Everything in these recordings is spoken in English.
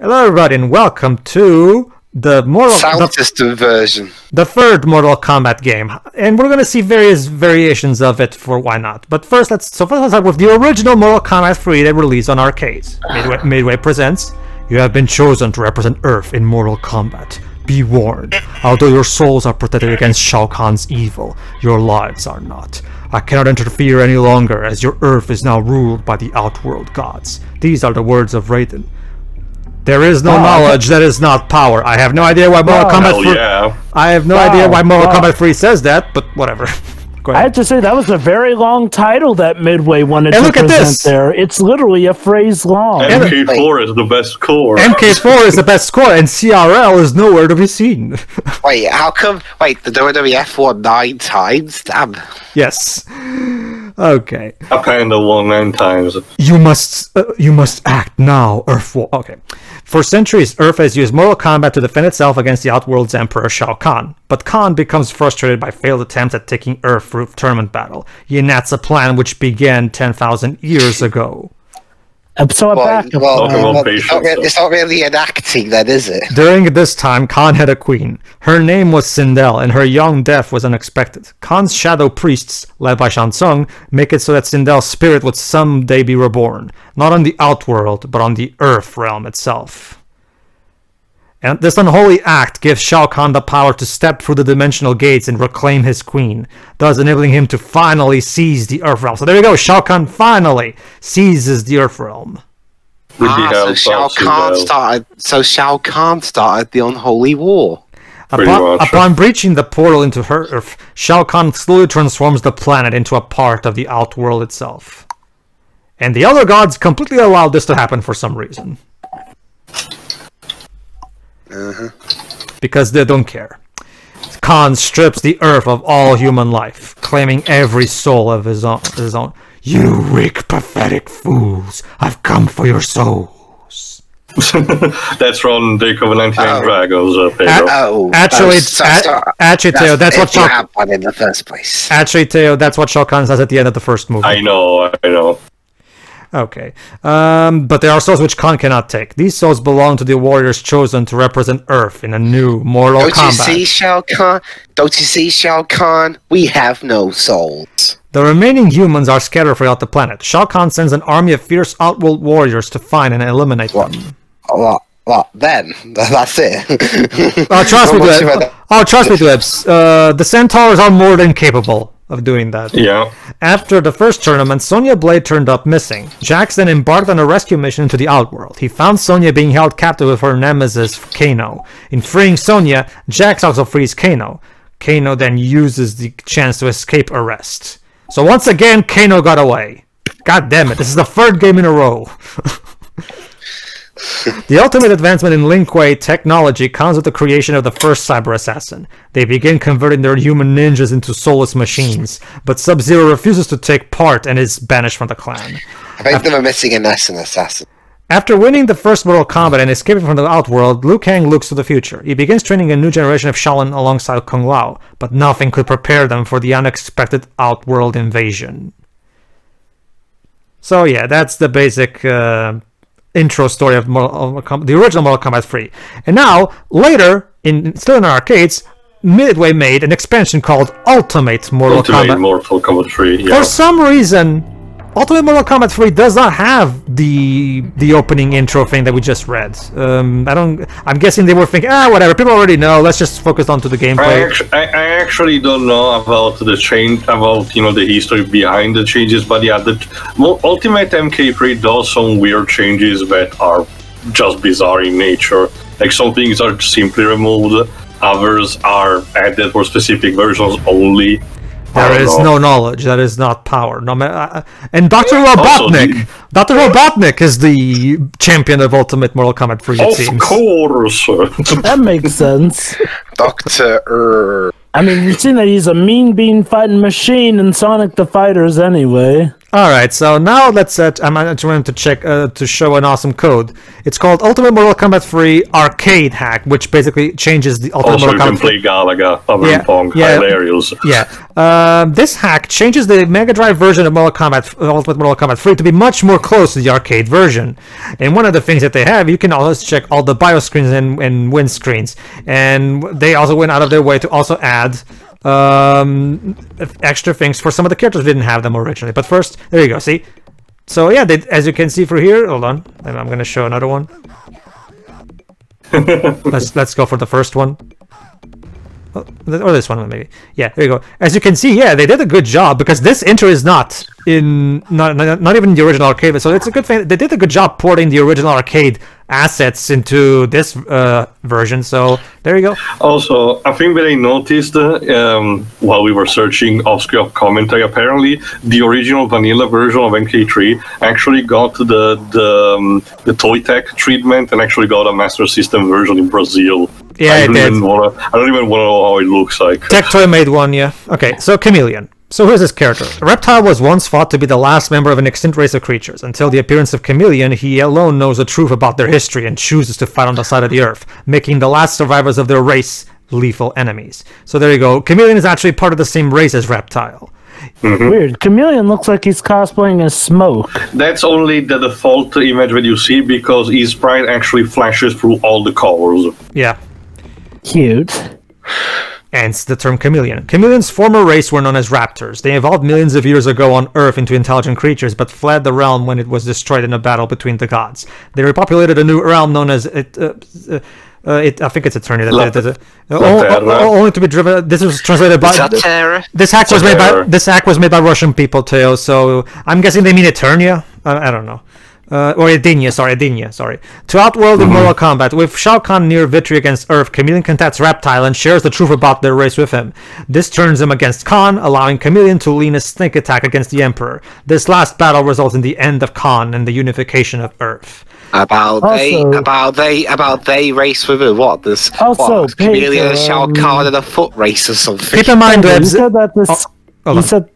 Hello everybody and welcome to the Sound system version. The third Mortal Kombat game. And we're gonna see various variations of it for why not. But first let's start with the original Mortal Kombat 3 that released on arcades. Midway presents, you have been chosen to represent Earth in Mortal Kombat. Be warned, although your souls are protected against Shao Kahn's evil, your lives are not. I cannot interfere any longer as your Earth is now ruled by the Outworld gods. These are the words of Raiden. There is no knowledge that is not power. I have no idea why Mortal Kombat 3. Yeah. I have no idea why Mortal Kombat 3 says that, but whatever. Go ahead. I have to say that was a very long title that Midway wanted to present there. It's literally a phrase long. MK4 is the best score. MK4 is the best score, and CRL is nowhere to be seen. Wait, how come? Wait, the WWF won 9 times? Damn. Yes. Okay. A panda won 9 times. You must act now, Earthwall. Okay. For centuries, Earth has used Mortal Kombat to defend itself against the Outworld's Emperor Shao Khan. But Khan becomes frustrated by failed attempts at taking Earth through tournament battle. He enacts a plan which began 10,000 years ago. It's not really enacting then, is it? During this time, Khan had a queen. Her name was Sindel, and her young death was unexpected. Khan's shadow priests, led by Shang Tsung, make it so that Sindel's spirit would someday be reborn. Not on the Outworld, but on the Earthrealm itself. And this unholy act gives Shao Kahn the power to step through the dimensional gates and reclaim his queen, thus enabling him to finally seize the Earthrealm. So there you go, Shao Kahn finally seizes the Earthrealm. So Shao Kahn started the unholy war. Upon breaching the portal into Earth, Shao Kahn slowly transforms the planet into a part of the Outworld itself. And the other gods completely allowed this to happen for some reason. Because they don't care. Khan strips the Earth of all human life, claiming every soul of his own. You weak, pathetic fools! I've come for your souls. That's from the Kombat 99 Dragons, Pedro. Actually, Teo, that's what Shao Kahn won in the first place. Actually, Teo, that's what Shao Kahn says at the end of the first movie. I know. Okay, but there are souls which Khan cannot take. These souls belong to the warriors chosen to represent Earth in a new Mortal Kombat. Don't you see, Shao Kahn? We have no souls. The remaining humans are scattered throughout the planet. Shao Kahn sends an army of fierce Outworld warriors to find and eliminate them. What? Then? That's it. Trust me, Debs. The Centaurs are more than capable of doing that. Yeah. After the first tournament, Sonya Blade turned up missing. Jax then embarked on a rescue mission into the Outworld. He found Sonya being held captive with her nemesis, Kano. In freeing Sonya, Jax also frees Kano. Kano then uses the chance to escape arrest. So once again, Kano got away. God damn it, this is the third game in a row. The ultimate advancement in Lin Kuei technology comes with the creation of the first cyber assassin. They begin converting their human ninjas into soulless machines, but Sub-Zero refuses to take part and is banished from the clan. I think they were missing an assassin. After winning the first Mortal Kombat and escaping from the Outworld, Liu Kang looks to the future. He begins training a new generation of Shaolin alongside Kung Lao, but nothing could prepare them for the unexpected Outworld invasion. So yeah, that's the basic intro story of the original Mortal Kombat 3. And now, later, still in arcades, Midway made an expansion called Ultimate Mortal Kombat 3. Yeah. For some reason, Ultimate Mortal Kombat 3 does not have the opening intro thing that we just read. I'm guessing they were thinking, whatever, people already know, let's just focus on to the gameplay. I actually don't know about the change, the history behind the changes, but yeah, the Ultimate MK3 does some weird changes that are just bizarre in nature. Like some things are simply removed, others are added for specific versions only. There is no knowledge. That is not power. And Dr. Robotnik! Dr. Robotnik is the champion of Ultimate Mortal Kombat 3, it seems. Of course! That makes sense. Dr. I mean, you've seen that he's a mean bean fighting machine in Sonic the Fighters anyway. All right, so now let's. I'm trying to check to show an awesome code. It's called Ultimate Mortal Kombat 3 Arcade Hack, which basically changes the Ultimate Also, Mortal you can Kombat. play Galaga, Power Pong, hilarious. Yeah. This hack changes the Mega Drive version of Ultimate Mortal Kombat 3 to be much more close to the arcade version. And one of the things that they have, you can also check all the BIOS screens and win screens, and they also went out of their way to also add extra things for some of the characters who didn't have them originally. But first, there you go, see? So yeah, as you can see through here, hold on, I'm gonna show another one. let's go for the first one. Or this one maybe. Yeah, there you go. As you can see, yeah, they did a good job, because this intro is not even in the original arcade, so it's a good thing. They did a good job porting the original arcade assets into this version, so there you go. Also, I think that I noticed while we were searching off-screen commentary, apparently the original vanilla version of MK3 actually got the toy tech treatment and actually got a Master System version in Brazil. Yeah, I don't even want to know how it looks like. Tectoy made one, yeah. Okay, so Chameleon. So here's this character. Reptile was once thought to be the last member of an extinct race of creatures. Until the appearance of Chameleon, he alone knows the truth about their history and chooses to fight on the side of the Earth, making the last survivors of their race lethal enemies. So there you go. Chameleon is actually part of the same race as Reptile. Weird. Chameleon looks like he's cosplaying as Smoke. That's only the default image that you see, because his sprite actually flashes through all the colors. Yeah. Cute. Hence the term chameleon. Chameleon's former race were known as raptors. They evolved millions of years ago on Earth into intelligent creatures, but fled the realm when it was destroyed in a battle between the gods. They repopulated a new realm known as I think it's Eternity. Only to be driven. This was translated by. This hack was made by Russian people, Teo. So I'm guessing they mean Eternia. I don't know. Or Edinia, sorry. To Outworld in Mortal Kombat, with Shao Khan near victory against Earth, Chameleon contacts Reptile and shares the truth about their race with him. This turns him against Khan, allowing Chameleon to lead a snake attack against the Emperor. This last battle results in the end of Khan and the unification of Earth. About they race with a what? This also what? Chameleon and Shao Khan in a foot race or something. Keep in mind, you said that this. You said.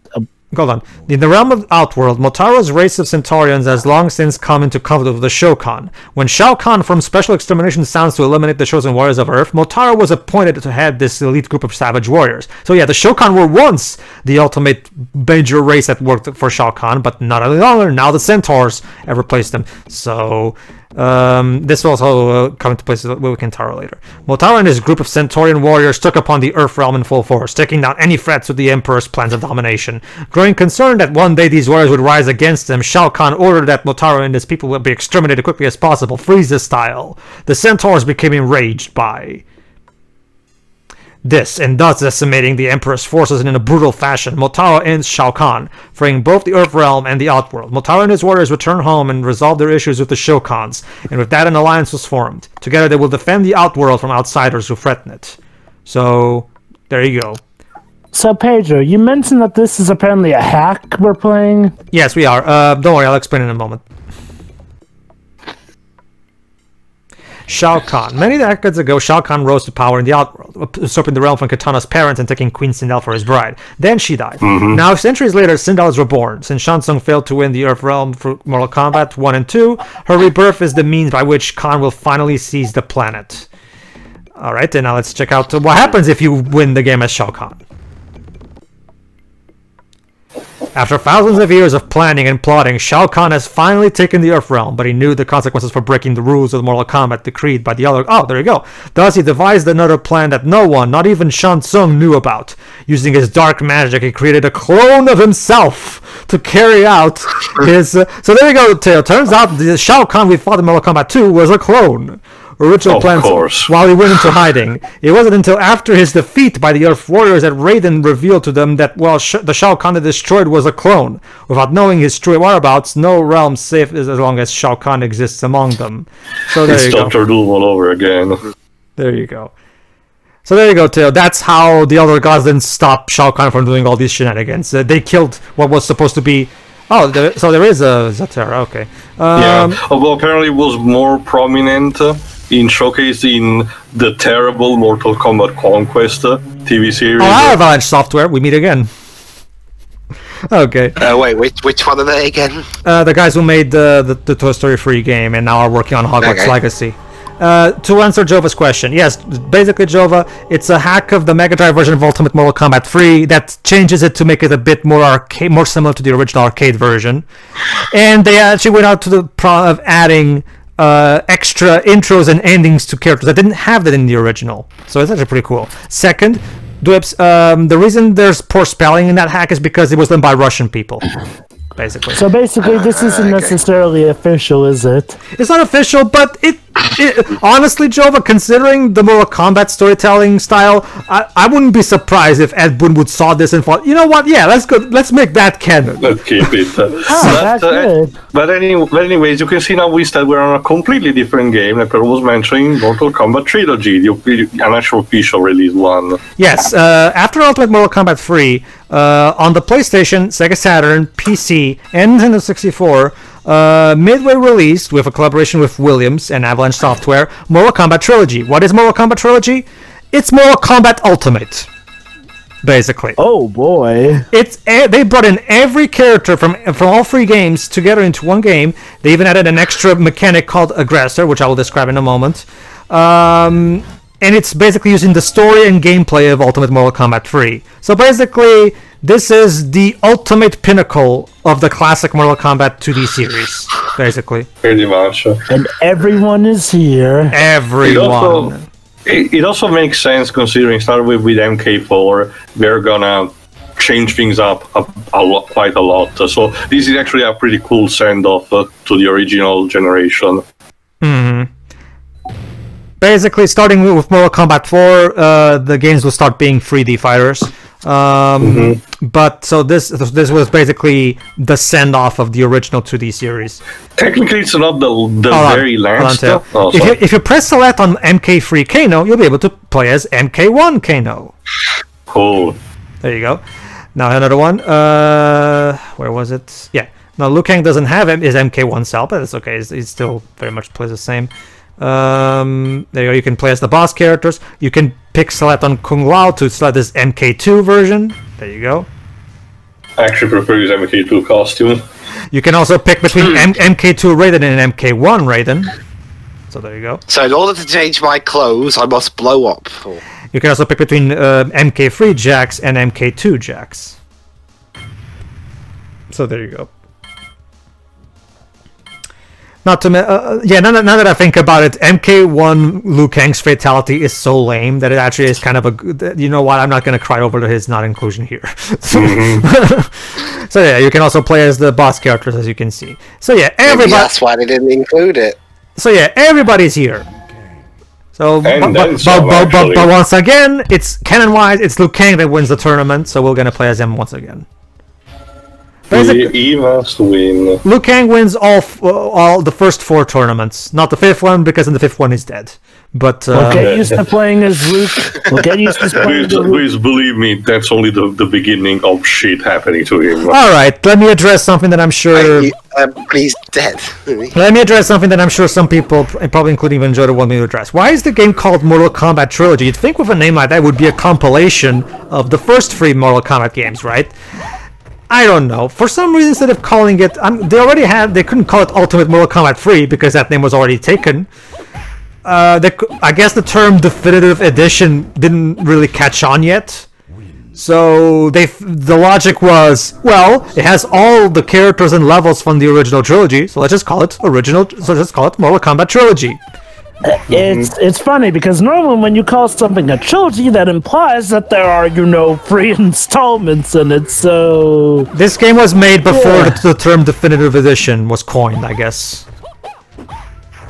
Hold on. In the realm of Outworld, Motaro's race of Centaurians has long since come into conflict with the Shao Khan. When Shao Khan formed special extermination sounds to eliminate the chosen warriors of Earth, Motaro was appointed to head this elite group of savage warriors. So yeah, the Shao Khan were once the ultimate major race that worked for Shao Khan, but not any longer. Now the Centaurs have replaced them. So this will also come into place with Kintaro later. Motaro and his group of Centaurian warriors took upon the Earthrealm in full force, taking down any threats with the Emperor's plans of domination. Growing concerned that one day these warriors would rise against them, Shao Khan ordered that Motaro and his people would be exterminated quickly as possible, Frieza style. The Centaurs became enraged by this, and thus decimating the Emperor's forces in a brutal fashion. Motaro ends Shao Khan, freeing both the Earthrealm and the Outworld. Motaro and his warriors return home and resolve their issues with the Shao Khans, and with that an alliance was formed. Together they will defend the Outworld from outsiders who threaten it. So, there you go. So Pedro, you mentioned that this is apparently a hack we're playing? Yes, we are. Don't worry, I'll explain in a moment. Shao Khan. Many decades ago, Shao Khan rose to power in the Outworld, usurping the realm from Katana's parents and taking Queen Sindel for his bride. Then she died. Now, centuries later, Sindel is reborn. Since Shang Tsung failed to win the Earthrealm for Mortal Kombat 1 and 2, her rebirth is the means by which Khan will finally seize the planet. Alright, then now let's check out what happens if you win the game as Shao Khan. After thousands of years of planning and plotting, Shao Khan has finally taken the Earthrealm, but he knew the consequences for breaking the rules of Mortal Kombat decreed by the other. Oh, there you go. Thus, he devised another plan that no one, not even Shang Tsung, knew about. Using his dark magic, he created a clone of himself to carry out his. So there you go, Teo. Turns out the Shao Khan we fought in Mortal Kombat 2 was a clone. Original plans while he went into hiding. It wasn't until after his defeat by the Earth Warriors that Raiden revealed to them that, well, the Shao Kahn they destroyed was a clone. Without knowing his true whereabouts, no realm safe as long as Shao Kahn exists among them. So there you go. It's Dr. Doom all over again. There you go. So there you go, Teo. That's how the other gods didn't stop Shao Kahn from doing all these shenanigans. They killed what was supposed to be... Oh, so there is a Zatara, okay. Yeah, although apparently it was more prominent in showcasing the terrible Mortal Kombat Conquest TV series. Oh, hi, Avalanche Software. We meet again. Okay. Wait, which one are they again? The guys who made the Toy Story 3 game and now are working on Hogwarts Legacy. To answer Jova's question, yes, basically, Jova, it's a hack of the Mega Drive version of Ultimate Mortal Kombat 3 that changes it to make it a bit more arcade, more similar to the original arcade version. And they actually went out to the pro of adding extra intros and endings to characters that didn't have that in the original. So it's actually pretty cool. Second, Dwips, the reason there's poor spelling in that hack is because it was done by Russian people. Basically. So basically, this isn't necessarily official, is it? It's not official, but it honestly, Jova, considering the Mortal Kombat storytelling style, I wouldn't be surprised if Ed Boon would saw this and thought, you know what? Yeah, let's make that canon. Let's keep it. That's good. But anyways, you can see now we're on a completely different game. Like Pedro was mentioning, Mortal Kombat Trilogy, an actual official release one. Yes, after Ultimate Mortal Kombat 3, on the PlayStation, Sega Saturn, PC, and Nintendo 64, Midway released, with a collaboration with Williams and Avalanche Software, Mortal Kombat Trilogy. What is Mortal Kombat Trilogy? It's Mortal Kombat Ultimate, basically. Oh boy! They brought in every character from all three games together into one game. They even added an extra mechanic called Aggressor, which I will describe in a moment. And it's basically using the story and gameplay of Ultimate Mortal Kombat 3. So basically, this is the ultimate pinnacle of the classic Mortal Kombat 2D series, basically. Pretty much. And everyone is here. Everyone. It also makes sense considering starting with MK4, they're gonna change things up quite a lot. So this is actually a pretty cool send-off to the original generation. Mm-hmm. Basically, starting with Mortal Kombat 4, the games will start being 3D fighters. But so this was basically the send-off of the original 2D series. Technically, it's not the very last stuff. If you press select on MK3 Kano, you'll be able to play as MK1 Kano. Cool. There you go. Now another one. Where was it? Yeah. Now Liu Kang doesn't have his MK1 cell, but it's okay. He still very much plays the same. There you go. You can play as the boss characters. You can pick select on Kung Lao to select this MK2 version. There you go. I actually prefer his MK2 costume. You can also pick between MK2 Raiden and MK1 Raiden. So there you go. So in order to change my clothes, I must blow up. You can also pick between MK3 Jax and MK2 Jax. So there you go. Not to now that I think about it, MK1 Liu Kang's fatality is so lame that it actually is kind of a. You know what? I'm not going to cry over his not inclusion here. So yeah, you can also play as the boss characters, as you can see. So yeah, everybody. Maybe that's why they didn't include it. So yeah, everybody's here. So, but once again, it's canon-wise, it's Liu Kang that wins the tournament. So we're going to play as him once again. He must win. Liu Kang wins all the first 4 tournaments. Not the 5th one, because in the 5th one he's dead. But we'll get used to playing as Luke. We'll get used to playing as Luke. Please believe me, that's only the beginning of shit happening to him. Alright, let me address something that I'm sure... He's dead. Let me address something that I'm sure some people, probably including even Joe, want me to address. Why is the game called Mortal Kombat Trilogy? You'd think with a name like that would be a compilation of the first 3 Mortal Kombat games, right? I don't know. For some reason, instead of calling it, they couldn't call it Ultimate Mortal Kombat 3 because that name was already taken. I guess the term Definitive Edition didn't really catch on yet. So the logic was, well, it has all the characters and levels from the original trilogy, so let's just call it Mortal Kombat Trilogy. It's funny because normally when you call something a trilogy, that implies that there are 3 installments in it. So this game was made before the term Definitive Edition was coined, I guess.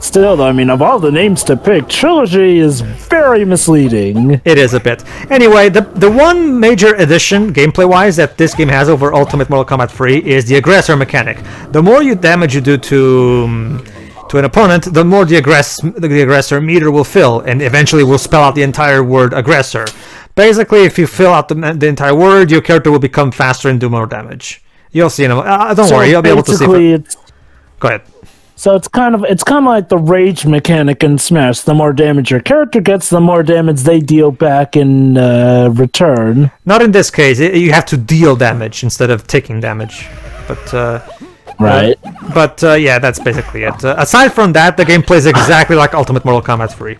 Still, though, I mean, of all the names to pick, trilogy is very misleading. It is a bit. Anyway, the one major addition, gameplay-wise, that this game has over Ultimate Mortal Kombat 3 is the Aggressor mechanic. The more damage you do to an opponent, the more the aggressor meter will fill, and eventually will spell out the entire word aggressor. Basically, if you fill out the entire word, your character will become faster and do more damage. You'll see in a moment. Don't worry, you'll be able to see. Go ahead. So it's kind of like the rage mechanic in Smash. The more damage your character gets, the more damage they deal back in return. Not in this case. You have to deal damage instead of taking damage. But right. Yeah, that's basically it. Aside from that, the game plays exactly like Ultimate Mortal Kombat 3.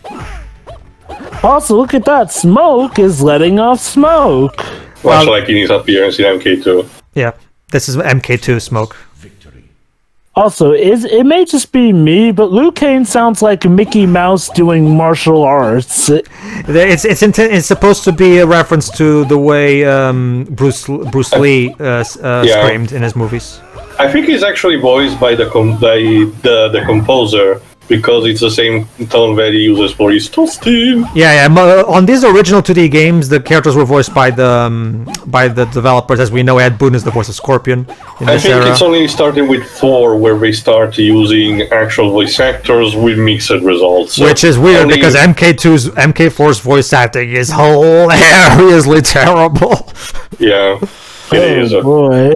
Also, look at that. Smoke is letting off smoke. Much like in his appearance in MK2. Yeah, this is MK2 smoke. Also, it may just be me, but Liu Kang sounds like Mickey Mouse doing martial arts. It's supposed to be a reference to the way Bruce Lee screamed in his movies. I think he's actually voiced by the composer, because it's the same tone that he uses for his toasting. Yeah. On these original 2D games, the characters were voiced by the developers. As we know, Ed Boon is the voice of Scorpion in this era. It's only starting with 4 where they start using actual voice actors with mixed results. Which is weird because MK4's voice acting is hilariously terrible. Yeah, it is. Boy.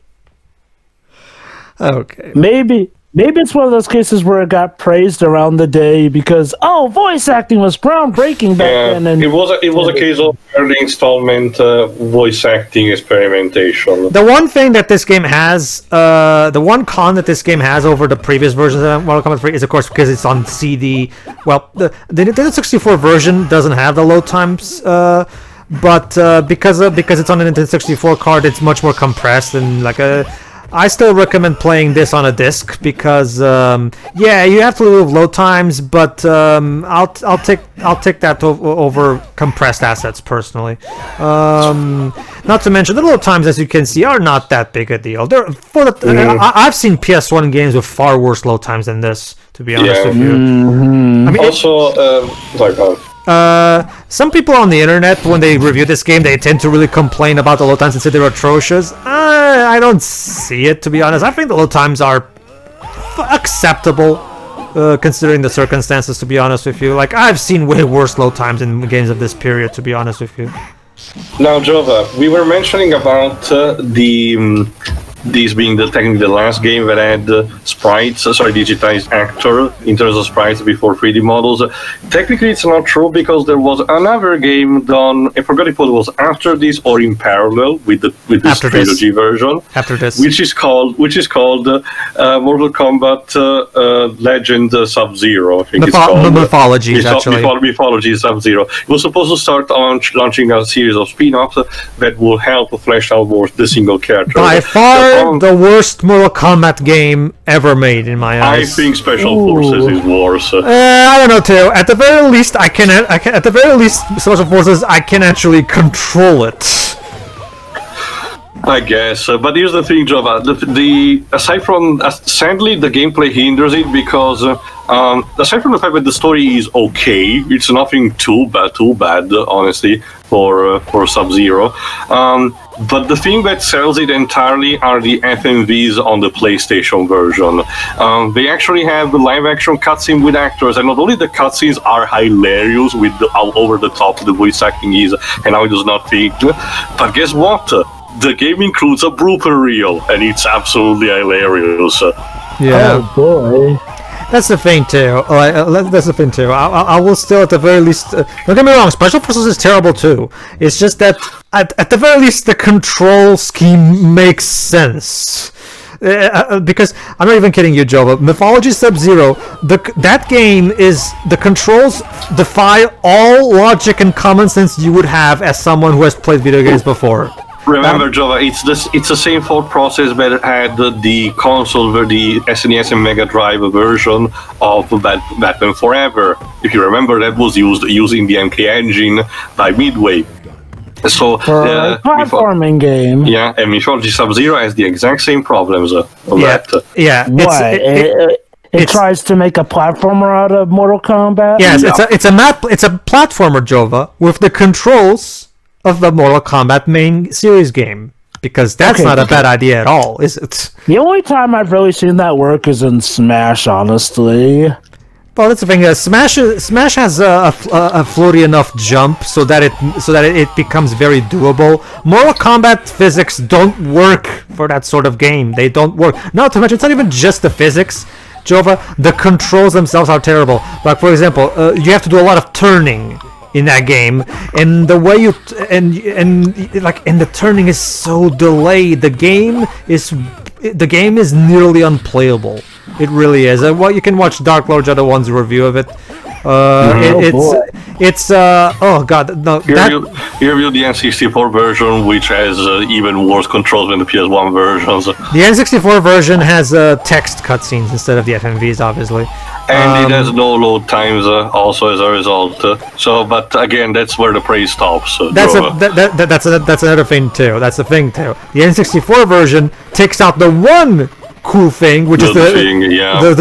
Okay. Maybe it's one of those cases where it got praised around the day because voice acting was groundbreaking back then. And it was a case of early installment voice acting experimentation. The one thing that this game has, the one con that this game has over the previous versions of Mortal Kombat 3 is, of course, because it's on CD. Well, the Nintendo 64 version doesn't have the load times. But because it's on a Nintendo 64 card, it's much more compressed and I still recommend playing this on a disc because yeah, you have to live load times, but I'll take that over compressed assets personally. Not to mention the load times, as you can see, are not that big a deal. I've seen PS1 games with far worse load times than this, to be honest with you. I mean, also, some people on the internet, when they review this game, they tend to really complain about the load times and say they're atrocious. I don't see it, to be honest. I think the load times are acceptable, considering the circumstances, to be honest with you. I've seen way worse load times in games of this period, to be honest with you. Now, Jova, we were mentioning about these being technically the last game that had digitized actor in terms of sprites before 3D models. Technically, it's not true because there was another game done. I forgot if it was after this or in parallel with this trilogy version. After this, which is called Mortal Kombat Legend Sub-Zero. I think it's called Mythologies. Actually, Mythology Sub-Zero. It was supposed to start launching a series of spin-offs that will help flesh out more the single character. By far, the worst Mortal Kombat game ever made, in my eyes. I think Special Forces is worse. I don't know, too. At the very least, at the very least, Special Forces, I can actually control it. I guess, but here's the thing, Jova. Aside from sadly, the gameplay hinders it because aside from the fact that the story is okay, it's nothing too bad, honestly, for Sub-Zero. But the thing that sells it entirely are the FMVs on the PlayStation version. They actually have the live-action cutscene with actors, and not only the cutscenes are hilarious with how over the top the voice acting is and how it does not fit, but guess what? The game includes a blooper reel, and it's absolutely hilarious. Yeah. Oh boy. That's the thing too. I will still, at the very least, don't get me wrong. Special Forces is terrible too. It's just that at the very least, the control scheme makes sense. Because I'm not even kidding you, Joe. But Mythology Sub-Zero, that game is the controls defy all logic and common sense you would have as someone who has played video games before. Remember, Jova, it's the same thought process that had the console, the SNES and Mega Drive version of Batman Forever. If you remember, that was using the MK engine by Midway. So, a platforming game. Yeah, and Mythology Sub-Zero has the exact same problems. Yeah. It tries to make a platformer out of Mortal Kombat. Yes, it's a platformer, Jova, with the controls of the Mortal Kombat main series game, because that's not a bad idea at all, is it? The only time I've really seen that work is in Smash, honestly. Well, that's the thing. Smash has a floaty enough jump so that it becomes very doable. Mortal Kombat physics don't work for that sort of game. They don't work. Not to mention, it's not even just the physics. Jova, the controls themselves are terrible. Like for example, you have to do a lot of turning in that game, and the way you and the turning is so delayed. The game is nearly unplayable. It really is. Well, you can watch Dark Lord Jada One's review of it. It's oh god, no. You reviewed the N64 version, which has even worse controls than the PS1 versions. The N64 version has text cutscenes instead of the FMVs, obviously. And it has no load times also as a result. But again, that's where the praise stops. That's another thing too. That's the thing too. The N64 version takes out the one cool thing, which is the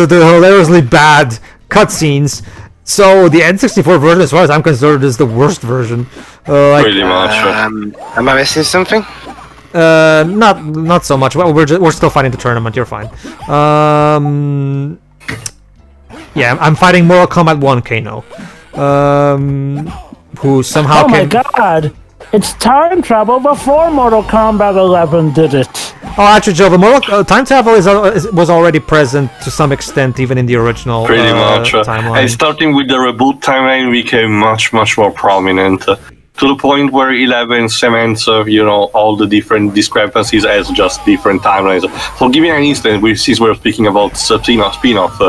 hilariously bad cutscenes. So the N64 version, as far as I'm concerned, is the worst version. Pretty much. Am I missing something? Not so much. Well, we're still fighting the tournament. You're fine. Yeah, I'm fighting Mortal Kombat 1 Kano, who somehow. Oh my god! It's time travel before Mortal Kombat 11 did it. Oh, actually, Joe, time travel was already present to some extent, even in the original pretty much. timeline. And starting with the reboot timeline, became much more prominent. To the point where 11 cements, all the different discrepancies as just different timelines. For giving an instance, since we're speaking about spin-off,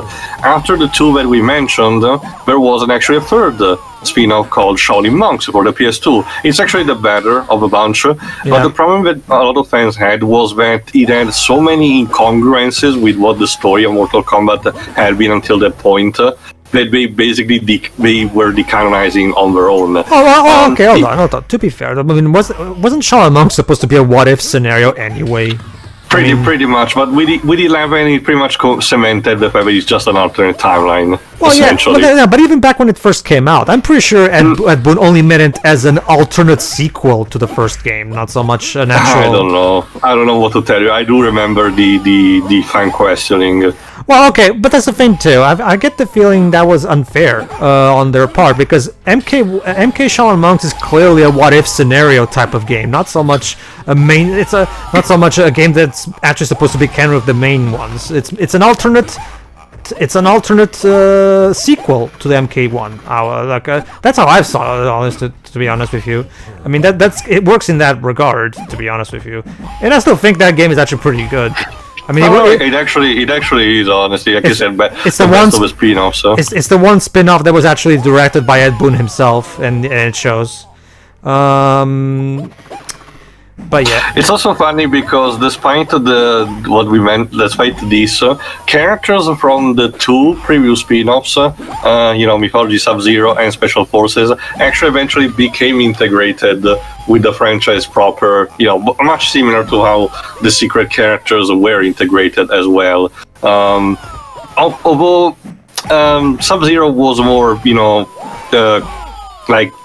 after the two that we mentioned, there was actually a third spin-off called Shaolin Monks for the PS2. It's actually the better of a bunch, but the problem that a lot of fans had was that it had so many incongruences with what the story of Mortal Kombat had been until that point. That they basically they were decanonizing on their own. Okay, hold on. To be fair, I mean, wasn't Shaolin Monk supposed to be a what-if scenario anyway? Pretty much, but with 11, it pretty much cemented the fact that it's just an alternate timeline. Well, but even back when it first came out, I'm pretty sure Ed Boon only meant it as an alternate sequel to the first game, not so much an actual. I don't know what to tell you. I do remember the fan questioning. Well, okay, but that's the thing too. I get the feeling that was unfair on their part, because MK Shaolin Monks is clearly a what-if scenario type of game, not so much a main. Not so much a game that's actually supposed to be canon with the main ones. It's an alternate. It's an alternate sequel to the MK1. That's how I saw it, honestly, to be honest with you. I mean, it works in that regard, to be honest with you. And I still think that game is actually pretty good. I mean, it actually is, honestly, like you said, but it's the best of a spin-off. So it's the one spin-off that was actually directed by Ed Boon himself, and it shows. But yeah, it's also funny because despite these characters from the two previous spin-offs, Mythology Sub-Zero and Special Forces, actually eventually became integrated with the franchise proper. Much similar to how the secret characters were integrated as well. Although Sub-Zero was more,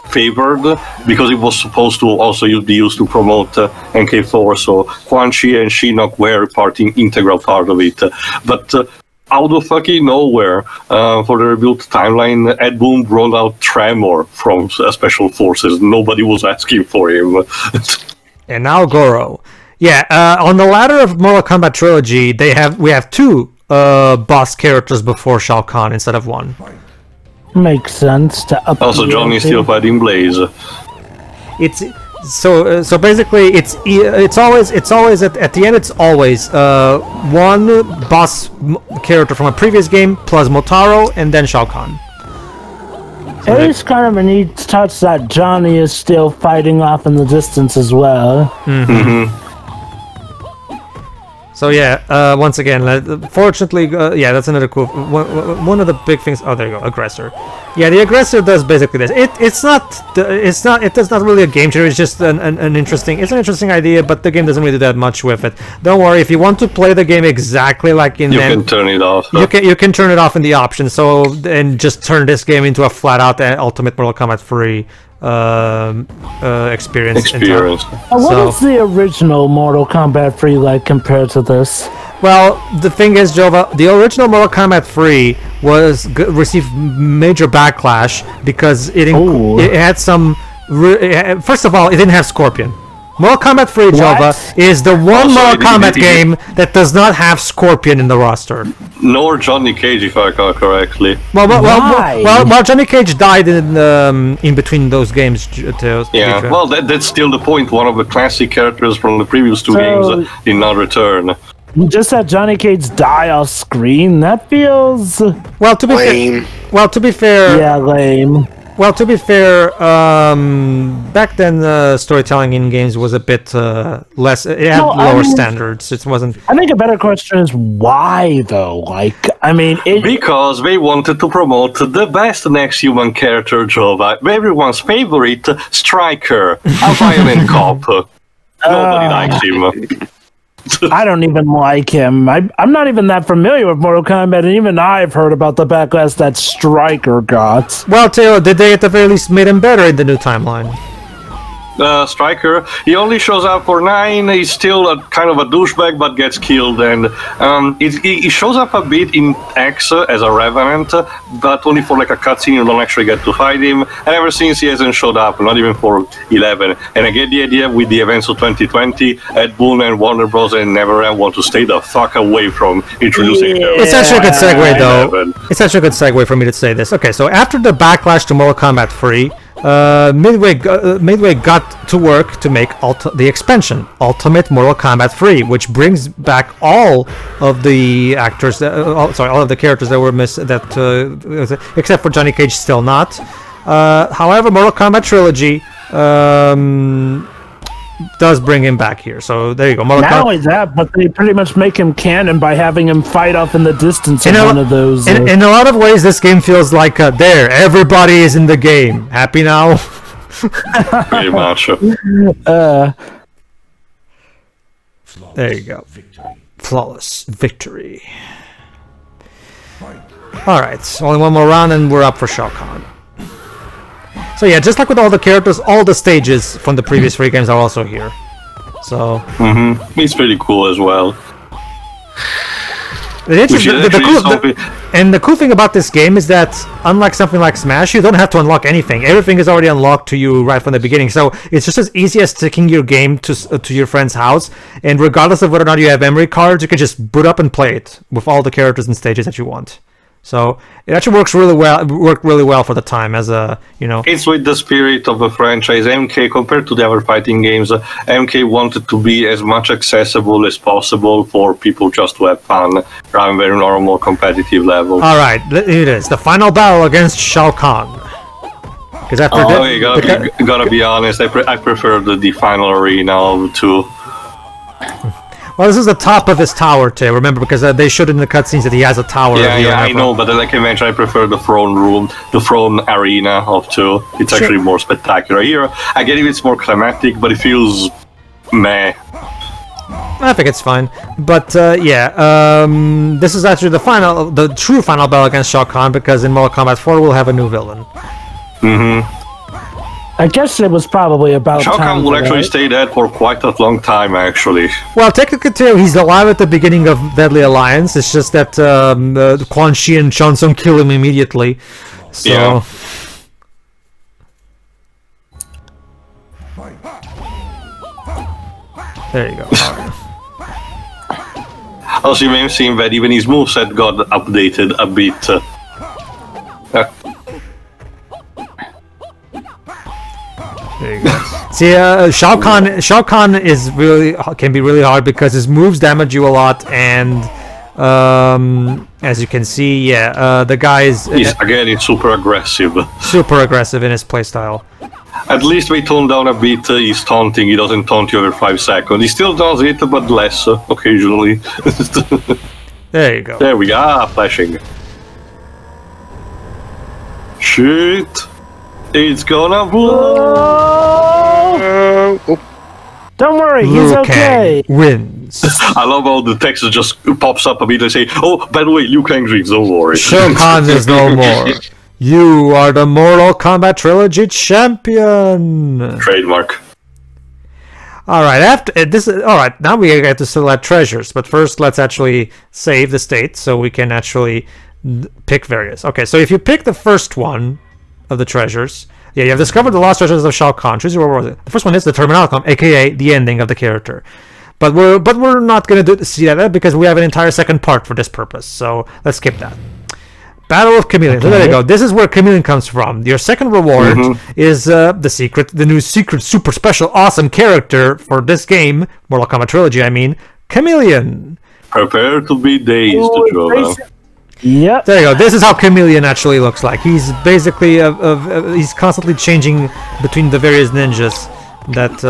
favored because it was supposed to also be used to promote MK4, so Quan Chi and Shinnok were integral part of it. But out of fucking nowhere, for the rebuilt timeline, Ed Boon brought out Tremor from Special Forces. Nobody was asking for him. And now Goro. Yeah, on the ladder of Mortal Kombat Trilogy, we have two boss characters before Shao Khan instead of one. Makes sense to up. Also, Johnny is still fighting Blaze. It's so basically it's always at the end it's always one boss character from a previous game plus Motaro and then Shao Kahn. It is kind of a neat touch that Johnny is still fighting off in the distance as well. So yeah, once again, fortunately, yeah, that's another cool one of the big things. Oh, there you go, aggressor. Yeah, the aggressor does basically this. It's not really a game changer. It's just an interesting idea, but the game doesn't really do that much with it. Don't worry, if you want to play the game exactly like in you can turn it off. You can turn it off in the options. So and just turn this game into a flat out Ultimate Mortal Kombat 3 experience. What is the original Mortal Kombat 3 like compared to this? Well, the thing is, Jova, the original Mortal Kombat 3 received major backlash because it had some. First of all, it didn't have Scorpion. Mortal Kombat 3, Jova, is the one Mortal Kombat game that does not have Scorpion in the roster. Nor Johnny Cage, if I recall correctly. Well, Johnny Cage died in between those games. Yeah, well, that's still the point. One of the classic characters from the previous two games did not return. Just had Johnny Cage die off screen. That feels lame. To be fair, yeah, lame. Well, to be fair, back then storytelling in games was a bit less. It had lower standards. It wasn't. I think a better question is why, though. Like, I mean, because they wanted to promote the best next human character, Jova, everyone's favorite Striker, a violent cop. Nobody likes him. I don't even like him. I'm not even that familiar with Mortal Kombat, and even I've heard about the backlash that Striker got. Well, Taylor, did they at the very least made him better in the new timeline? Striker, he only shows up for 9, he's still a kind of a douchebag but gets killed, and he shows up a bit in X as a Revenant, but only for like a cutscene. You don't actually get to fight him, and ever since he hasn't showed up, not even for 11. And I get the idea with the events of 2020, Ed Boon and Warner Bros. And NetherRealm want to stay the fuck away from introducing him. It's actually a good segue, though. It's actually a good segue for me to say this. Okay, so after the backlash to Mortal Kombat 3, Midway got to work to make the expansion, Ultimate Mortal Kombat 3, which brings back all of the actors, all of the characters that were except for Johnny Cage, still not. However, Mortal Kombat Trilogy does bring him back here, so there you go. Not only that, but they pretty much make him canon by having him fight off in the distance in one of those. In a lot of ways, this game feels like there, everybody is in the game. Happy now? Pretty much. There you go. Flawless victory. Alright, only one more round and we're up for Shao Khan. So yeah, just like with all the characters, all the stages from the previous 3 games are also here. So... It's pretty cool as well. The cool thing about this game is that, unlike something like Smash, you don't have to unlock anything. Everything is already unlocked to you right from the beginning. So it's just as easy as taking your game to your friend's house, and regardless of whether or not you have memory cards, you can just boot up and play it with all the characters and stages that you want. So it actually works really well. Worked really well for the time, as a It's with the spirit of the franchise. MK, compared to the other fighting games, MK wanted to be as much accessible as possible for people just to have fun, rather than normal competitive level. All right, it is the final battle against Shao Khan. Because after you gotta be honest. I prefer the final arena of the 2. Well, this is the top of his tower, too. Remember, because they showed in the cutscenes that he has a tower. Yeah, I know, but like I mentioned, I prefer the throne room, the throne arena of 2. It's actually more spectacular. Here, I get it, it's more climatic, but it feels meh. I think it's fine, but this is actually the true final battle against Shao Khan, because in Mortal Kombat 4 we'll have a new villain. I guess it was probably about Shao Khan will actually stay dead for quite a long time, actually. Well, technically, too, he's alive at the beginning of Deadly Alliance. It's just that Quan Chi and Shang Tsung kill him immediately. So... Yeah. There you go. Also, you may have seen that even his moveset got updated a bit. There you go. See, Shao Kahn is can be really hard because his moves damage you a lot, and as you can see, the guy is it's super aggressive. Super aggressive in his playstyle. At least we tone down a bit his taunting. He doesn't taunt you every 5 seconds. He still does it, but less occasionally. There you go. There we go. Flashing. Shit. It's gonna blow. Don't worry, he's okay. Wins. I love how the text just pops up a bit and say, "Oh, by the way, Liu Kang drinks. Don't worry." Shao Kahn is no more. You are the Mortal Kombat Trilogy champion. Trademark. All right. After this, all right. Now we get to select treasures, but first let's actually save the state so we can actually pick various. Okay, so if you pick the first one of the treasures, Yeah, you have discovered the lost treasures of Shao Khan. Choose your reward. The first one is the terminal outcome, aka the ending of the character. But we're not gonna see that because we have an entire second part for this purpose. So let's skip that. Battle of Chameleon. So there you go. This is where Chameleon comes from. Your second reward is the new secret, super special, awesome character for this game, Mortal Kombat Trilogy. I mean, Chameleon. Prepare to be dazed, Joe. Yep. There you go. This is how Chameleon actually looks like. He's basically he's constantly changing between the various ninjas. That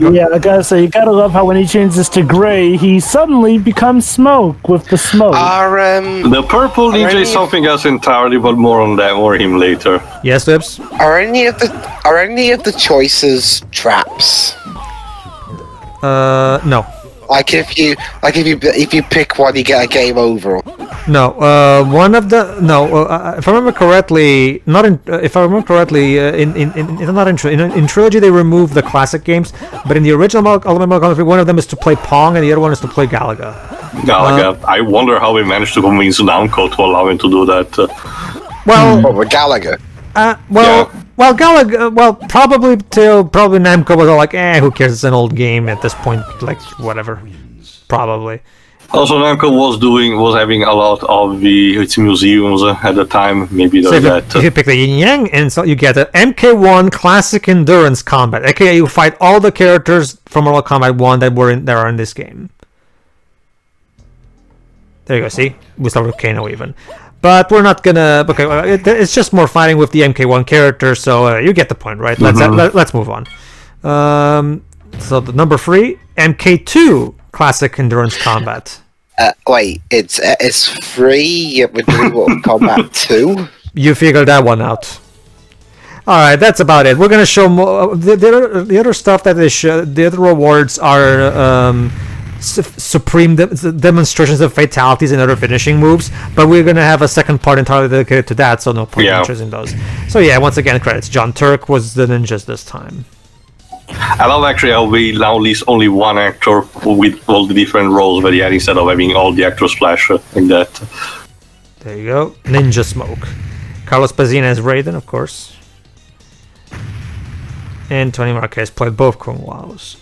yeah, I gotta say, you gotta love how when he changes to gray, he suddenly becomes smoke with the smoke. The purple ninja is something else entirely, but more on that, or him later. Yes, Lips? Are any of the choices traps? No. Like if you pick one, you get a game over. No, one of the if I remember correctly, not in if I remember correctly, in Trilogy they removed the classic games, but in the original Ultimate Mortal Kombat 3, one of them is to play Pong and the other one is to play Galaga. Galaga. I wonder how we managed to convince Namco to allow him to do that. Well, Galaga. Well, Galaga. Well, probably Namco was all like, who cares? It's an old game at this point. Like, whatever. Probably. Also, Namco was having a lot of its museums at the time. Maybe there's that. If you pick the Yin Yang, and so you get the MK1 Classic Endurance Combat. aka you fight all the characters from Mortal Kombat 1 that are in this game. There you go. See, we start with Kano even. But we're not gonna. Okay, it's just more fighting with the MK1 character, so you get the point, right? Let's move on. So the number 3, MK2 Classic Endurance Combat. Wait, it's 3. Yet we're doing Mortal Kombat 2. You figured that one out. All right, that's about it. We're gonna show more. The other stuff that they show. The other rewards are. Supreme demonstrations of fatalities and other finishing moves, but we're gonna have a second part entirely dedicated to that, so no point in choosing those. So yeah, once again, credits. John Turk was the ninjas this time. I love actually how we now list only one actor with all the different roles that he had instead of having all the actors splash like that. There you go. Ninja Smoke. Carlos Pazina as Raiden, of course. And Tony Marquez played both Kung Laos.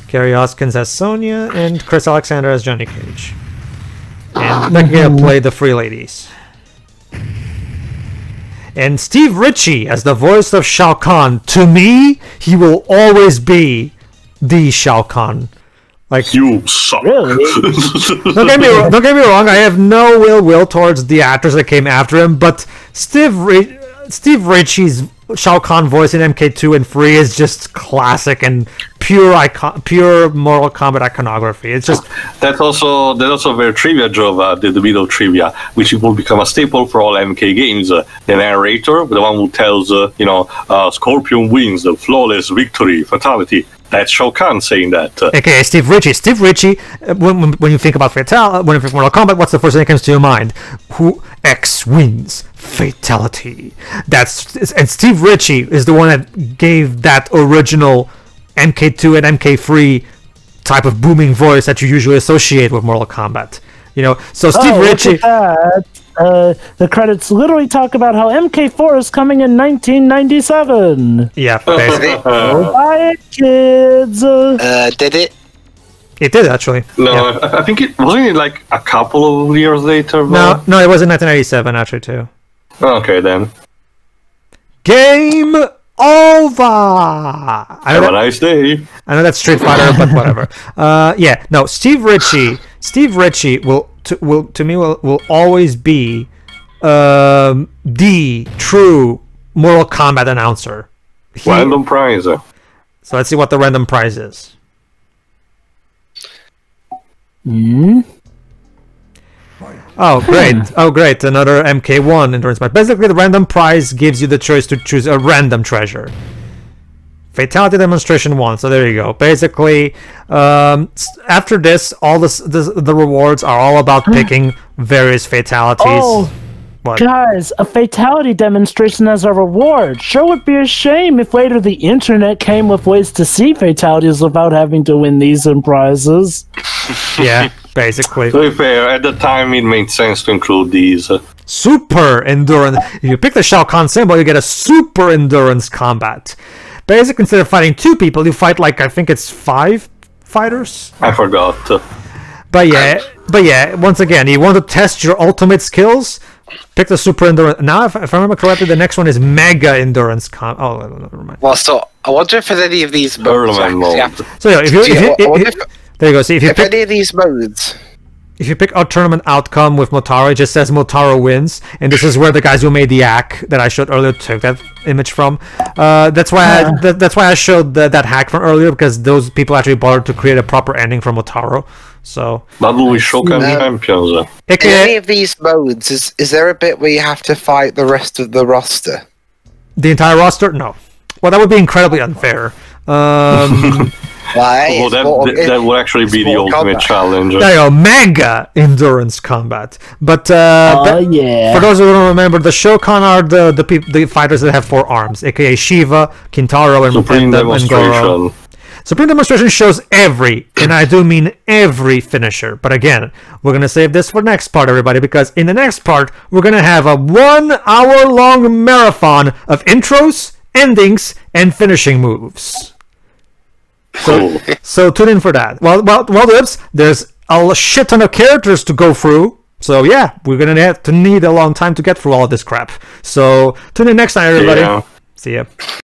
Gary Hoskins as Sonya, and Chris Alexander as Johnny Cage. And Becky played the Free Ladies. And Steve Ritchie as the voice of Shao Khan. To me, he will always be the Shao Khan. Like, you suck. Really? Don't get me wrong. I have no ill will towards the actors that came after him, but Steve Ritchie's Shao Kahn voice in MK2 and 3 is just classic and pure Mortal Kombat iconography. It's just that's also very trivia drove the bit of trivia, which will become a staple for all MK games. The narrator, the one who tells Scorpion wins the flawless victory, fatality. That's Shao Kahn saying that. AKA Steve Ritchie. Steve Ritchie, when you think about when you think Mortal Kombat, what's the first thing that comes to your mind? Who X wins? Fatality. And Steve Ritchie is the one that gave that original MK2 and MK3 type of booming voice that you usually associate with Mortal Kombat. So Steve Ritchie. The credits literally talk about how MK4 is coming in 1997. Yeah, basically. Buy it, kids. Did it? It did actually. No, yeah. I think it wasn't like a couple of years later. But... No, it was in 1997 actually too. Okay then. Game over. Have a nice day. I know that's Street Fighter, but whatever. Steve Ritchie will always be the true Mortal Kombat announcer. Random prize. So let's see what the random prize is. Oh, great. Another MK1 endurance match. Basically, the random prize gives you the choice to choose a random treasure. Fatality Demonstration 1. So there you go. Basically, after this, all the rewards are all about picking various fatalities. Oh, what? Guys, a fatality demonstration as a reward. Sure would be a shame if later the internet came with ways to see fatalities without having to win these and prizes. Yeah. basically. To be fair, at the time it made sense to include these. Super endurance. If you pick the Shao Khan symbol, you get a super endurance combat. Basically, instead of fighting 2 people, you fight like I think it's 5 fighters. I forgot. But yeah. Once again, you want to test your ultimate skills. Pick the super endurance. Now, if I remember correctly, the next one is mega endurance. Oh, never mind. Well, so I wonder if there's any of these modes. So yeah, there you go. See, if any of these modes. If you pick our tournament outcome with Motaro, it just says Motaro wins, and this is where the guys who made the hack that I showed earlier took that image from. That's why I showed that hack from earlier, because those people actually bothered to create a proper ending for Motaro. So. That will be Shao Khan champions. In any of these modes, is there a bit where you have to fight the rest of the roster? The entire roster? No. Well, that would be incredibly unfair. Well, that would actually be the ultimate challenge. There you go, mega endurance combat. But yeah. For those who don't remember, the Shao Khan are the fighters that have 4 arms, aka Shiva, Kintaro, and Supreme Demonstration. Goro. Supreme Demonstration shows every, and I do mean every finisher. But again, we're gonna save this for next part, everybody, because in the next part we're gonna have a 1-hour-long marathon of intros, endings, and finishing moves. So tune in for that. Well, Lips, there's a shit ton of characters to go through. So yeah, we're gonna have to need a long time to get through all of this crap. So tune in next time, everybody. See ya.